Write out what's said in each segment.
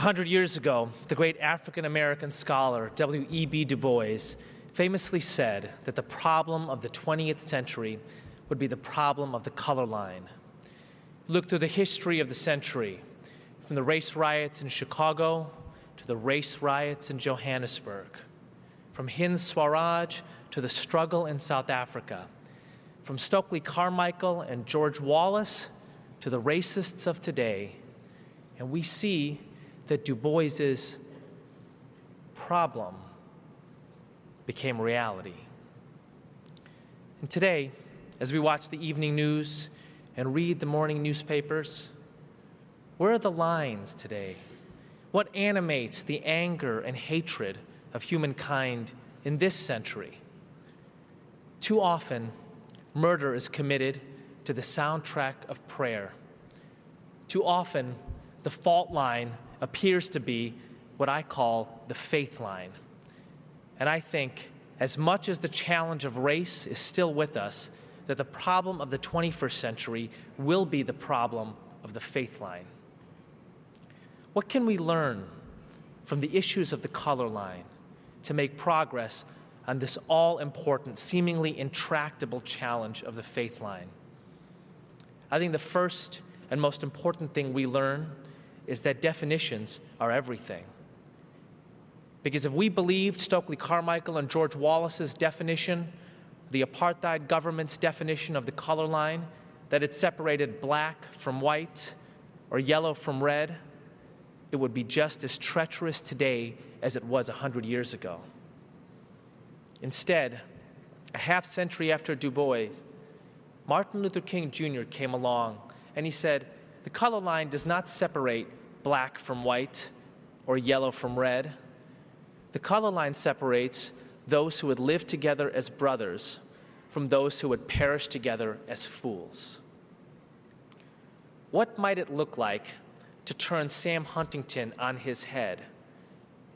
100 years ago, the great African-American scholar W.E.B. Du Bois famously said that the problem of the 20th century would be the problem of the color line. Look through the history of the century, from the race riots in Chicago to the race riots in Johannesburg, from Hind Swaraj to the struggle in South Africa, from Stokely Carmichael and George Wallace to the racists of today. And we see that Du Bois's problem became reality. And today, as we watch the evening news and read the morning newspapers, where are the lines today? What animates the anger and hatred of humankind in this century? Too often, murder is committed to the soundtrack of prayer. Too often, the fault line appears to be what I call the faith line. And I think, as much as the challenge of race is still with us, that the problem of the 21st century will be the problem of the faith line. What can we learn from the issues of the color line to make progress on this all-important, seemingly intractable challenge of the faith line? I think the first and most important thing we learn is that definitions are everything. Because if we believed Stokely Carmichael and George Wallace's definition, the apartheid government's definition of the color line, that it separated black from white or yellow from red, it would be just as treacherous today as it was 100 years ago. Instead, a half century after Du Bois, Martin Luther King Jr. came along and he said, the color line does not separate black from white or yellow from red. The color line separates those who would live together as brothers from those who would perish together as fools. What might it look like to turn Sam Huntington on his head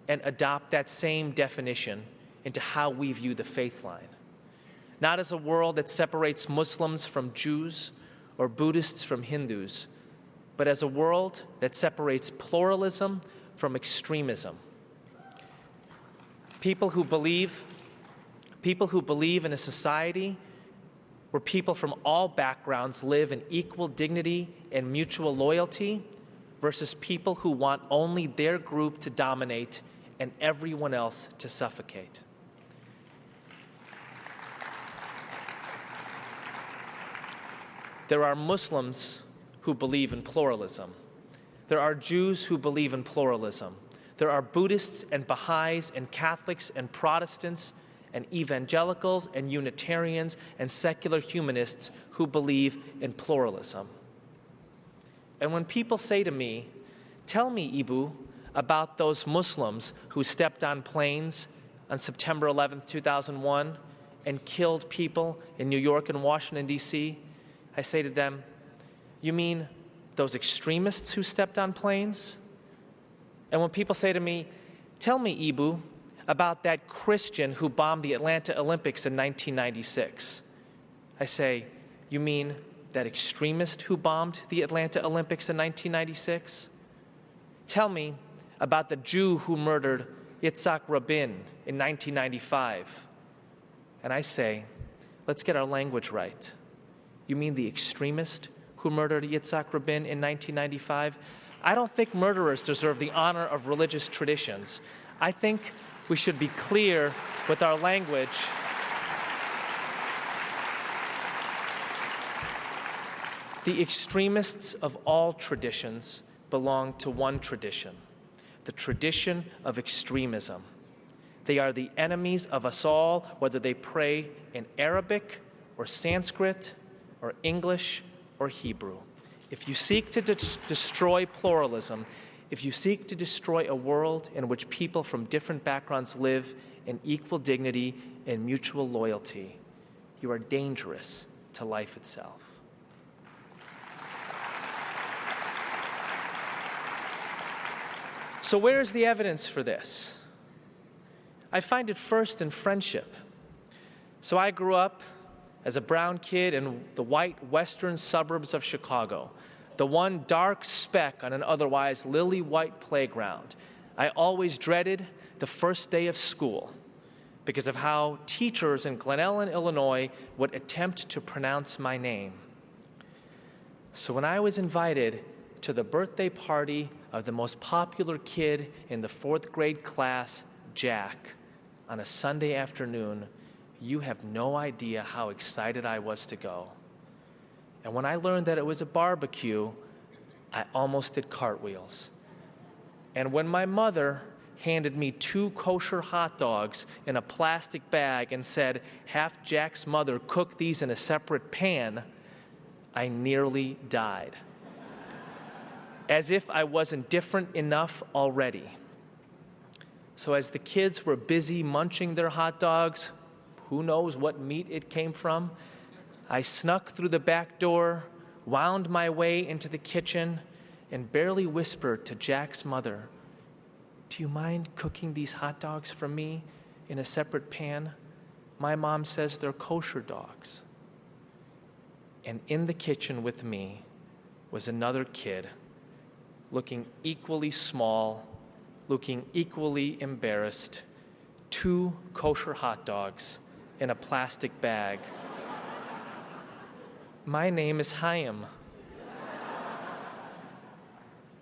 and adopt that same definition into how we view the faith line? Not as a world that separates Muslims from Jews or Buddhists from Hindus, but as a world that separates pluralism from extremism. People who believe in a society where people from all backgrounds live in equal dignity and mutual loyalty versus people who want only their group to dominate and everyone else to suffocate. There are Muslims who believe in pluralism. There are Jews who believe in pluralism. There are Buddhists and Baha'is and Catholics and Protestants and evangelicals and Unitarians and secular humanists who believe in pluralism. And when people say to me, tell me, Eboo, about those Muslims who stepped on planes on September 11th, 2001 and killed people in New York and Washington, D.C., I say to them, you mean those extremists who stepped on planes? And when people say to me, tell me, Eboo, about that Christian who bombed the Atlanta Olympics in 1996, I say, you mean that extremist who bombed the Atlanta Olympics in 1996? Tell me about the Jew who murdered Yitzhak Rabin in 1995. And I say, let's get our language right. You mean the extremist who murdered Yitzhak Rabin in 1995? I don't think murderers deserve the honor of religious traditions. I think we should be clear with our language. The extremists of all traditions belong to one tradition, the tradition of extremism. They are the enemies of us all, whether they pray in Arabic or Sanskrit or English or Hebrew. If you seek to destroy pluralism, if you seek to destroy a world in which people from different backgrounds live in equal dignity and mutual loyalty, you are dangerous to life itself. So where is the evidence for this? I find it first in friendship. So I grew up as a brown kid in the white western suburbs of Chicago, the one dark speck on an otherwise lily-white playground, I always dreaded the first day of school because of how teachers in Glen Ellen, Illinois, would attempt to pronounce my name. So when I was invited to the birthday party of the most popular kid in the 4th grade class, Jack, on a Sunday afternoon, you have no idea how excited I was to go. And when I learned that it was a barbecue, I almost did cartwheels. And when my mother handed me 2 kosher hot dogs in a plastic bag and said, "Have Jack's mother cook these in a separate pan," I nearly died. As if I wasn't different enough already. So as the kids were busy munching their hot dogs, who knows what meat it came from, I snuck through the back door, wound my way into the kitchen, and barely whispered to Jack's mother, "Do you mind cooking these hot dogs for me in a separate pan? My mom says they're kosher dogs." And in the kitchen with me was another kid, looking equally small, looking equally embarrassed, 2 kosher hot dogs in a plastic bag. My name is Chaim.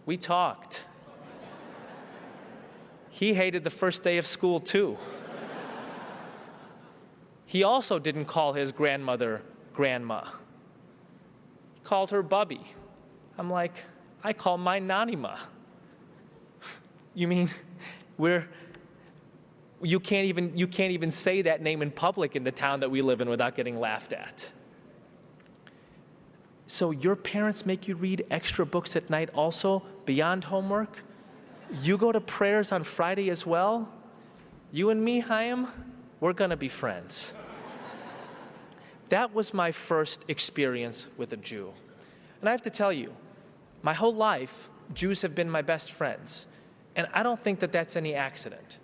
We talked. He hated the first day of school too. He also didn't call his grandmother grandma. He called her Bubby. I'm like, I call mine Nanima. You mean you can't even say that name in public in the town that we live in without getting laughed at. So your parents make you read extra books at night also, beyond homework? You go to prayers on Friday as well? You and me, Chaim, we're going to be friends. That was my first experience with a Jew. And I have to tell you, my whole life, Jews have been my best friends. And I don't think that that's any accident.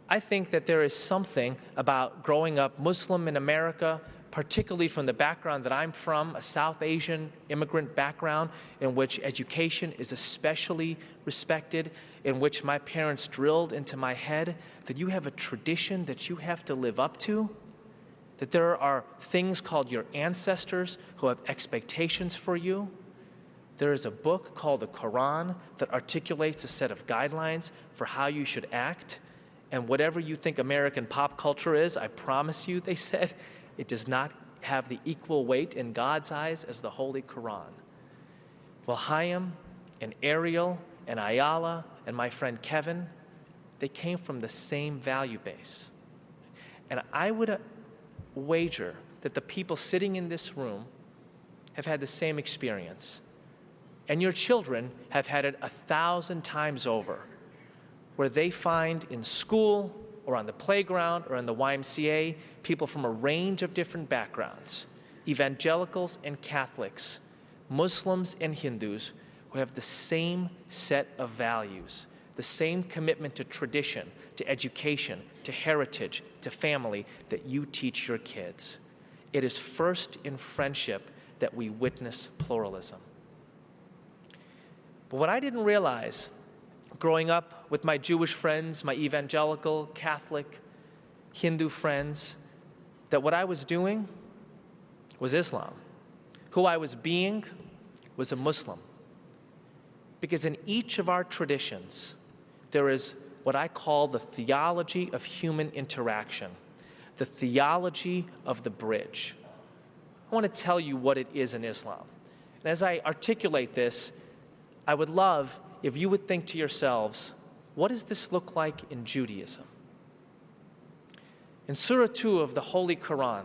I think that there is something about growing up Muslim in America, particularly from the background that I'm from, a South Asian immigrant background, in which education is especially respected, in which my parents drilled into my head that you have a tradition that you have to live up to, that there are things called your ancestors who have expectations for you. There is a book called the Quran that articulates a set of guidelines for how you should act. And whatever you think American pop culture is, I promise you, they said, it does not have the equal weight in God's eyes as the Holy Quran. Well, Chaim and Ariel and Ayala and my friend Kevin, they came from the same value base. And I would wager that the people sitting in this room have had the same experience. And your children have had it 1,000 times over, where they find in school or on the playground or in the YMCA people from a range of different backgrounds, evangelicals and Catholics, Muslims and Hindus, who have the same set of values, the same commitment to tradition, to education, to heritage, to family that you teach your kids. It is first in friendship that we witness pluralism. But what I didn't realize, growing up with my Jewish friends, my evangelical, Catholic, Hindu friends, that what I was doing was Islam. Who I was being was a Muslim. Because in each of our traditions, there is what I call the theology of human interaction, the theology of the bridge. I want to tell you what it is in Islam. And as I articulate this, I would love if you would think to yourselves, what does this look like in Judaism? In Surah 2 of the Holy Quran,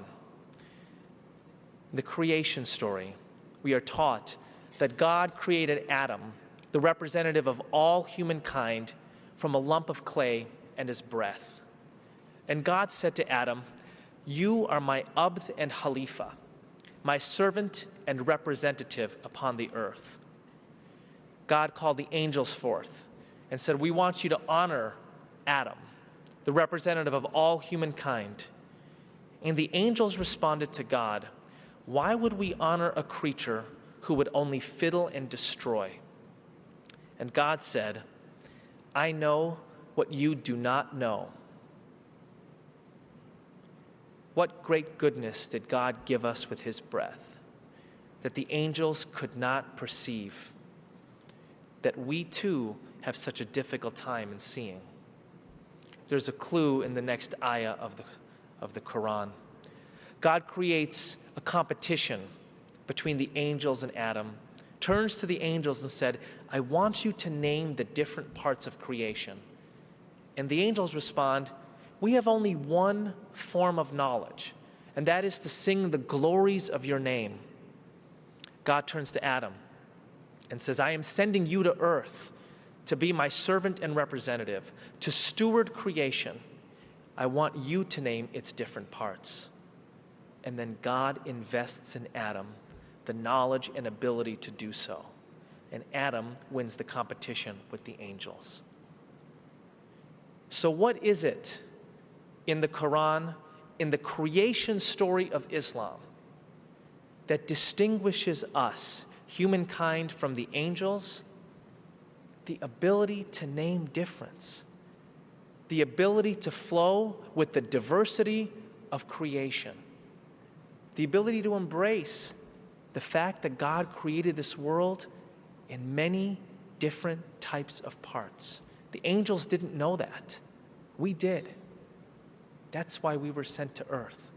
the creation story, we are taught that God created Adam, the representative of all humankind, from a lump of clay and his breath. And God said to Adam, "You are my Abd and Khalifa, my servant and representative upon the earth." God called the angels forth and said, "We want you to honor Adam, the representative of all humankind. And the angels responded to God, "Why would we honor a creature who would only fiddle and destroy?" And God said, "I know what you do not know." What great goodness did God give us with his breath, that the angels could not perceive, that we too have such a difficult time in seeing. There's a clue in the next ayah of the Quran. God creates a competition between the angels and Adam, turns to the angels and said, "I want you to name the different parts of creation." And the angels respond, "We have only one form of knowledge, and that is to sing the glories of your name." God turns to Adam and says, "I am sending you to earth to be my servant and representative, to steward creation. I want you to name its different parts." And then God invests in Adam the knowledge and ability to do so. And Adam wins the competition with the angels. So what is it in the Quran, in the creation story of Islam, that distinguishes us, humankind, from the angels? The ability to name difference, the ability to flow with the diversity of creation, the ability to embrace the fact that God created this world in many different types of parts. The angels didn't know that. We did. That's why we were sent to earth.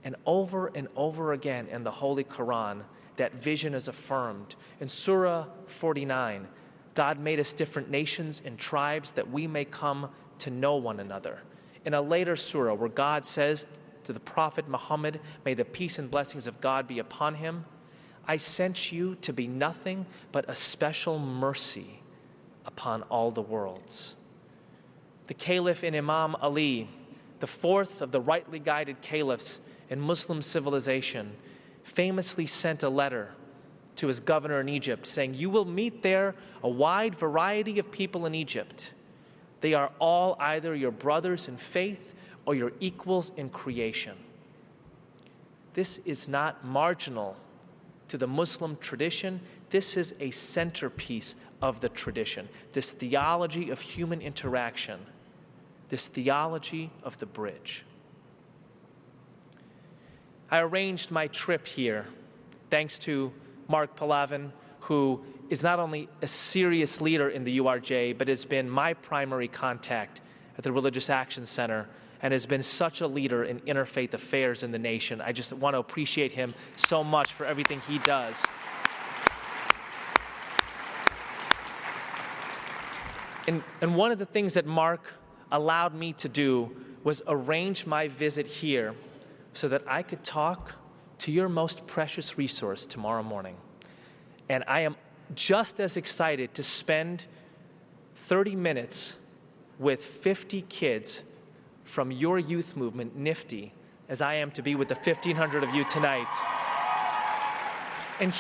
And over again in the Holy Quran, that vision is affirmed. In Surah 49, God made us different nations and tribes that we may come to know one another. In a later surah where God says to the Prophet Muhammad, may the peace and blessings of God be upon him, "I sent you to be nothing but a special mercy upon all the worlds." The Caliph and Imam Ali, the fourth of the rightly guided caliphs in Muslim civilization, famously sent a letter to his governor in Egypt saying, "You will meet there a wide variety of people in Egypt. They are all either your brothers in faith or your equals in creation." This is not marginal to the Muslim tradition. This is a centerpiece of the tradition, this theology of human interaction, this theology of the bridge. I arranged my trip here thanks to Mark Palavin, who is not only a serious leader in the URJ, but has been my primary contact at the Religious Action Center and has been such a leader in interfaith affairs in the nation. I just want to appreciate him so much for everything he does. And one of the things that Mark allowed me to do was arrange my visit here so that I could talk to your most precious resource tomorrow morning. And I am just as excited to spend 30 minutes with 50 kids from your youth movement, NIFTY, as I am to be with the 1,500 of you tonight. And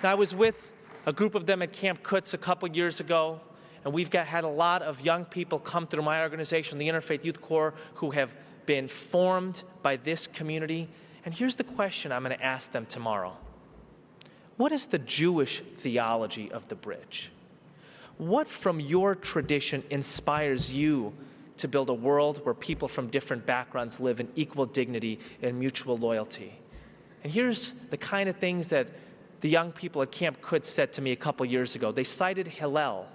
I was with a group of them at Camp Kutz a couple years ago, and we've had a lot of young people come through my organization, the Interfaith Youth Corps, who have been formed by this community. And here's the question I'm going to ask them tomorrow. What is the Jewish theology of the bridge? What from your tradition inspires you to build a world where people from different backgrounds live in equal dignity and mutual loyalty? And here's the kind of things that the young people at Camp Kutz said to me a couple years ago. They cited Hillel.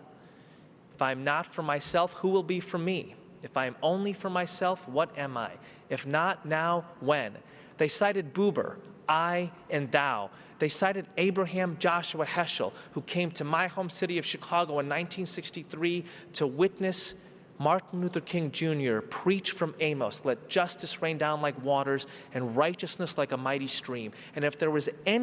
If I'm not for myself, who will be for me? If I am only for myself, what am I? If not now, when? They cited Buber, I and thou. They cited Abraham Joshua Heschel, who came to my home city of Chicago in 1963 to witness Martin Luther King Jr. preach from Amos, "Let justice rain down like waters and righteousness like a mighty stream." And if there was any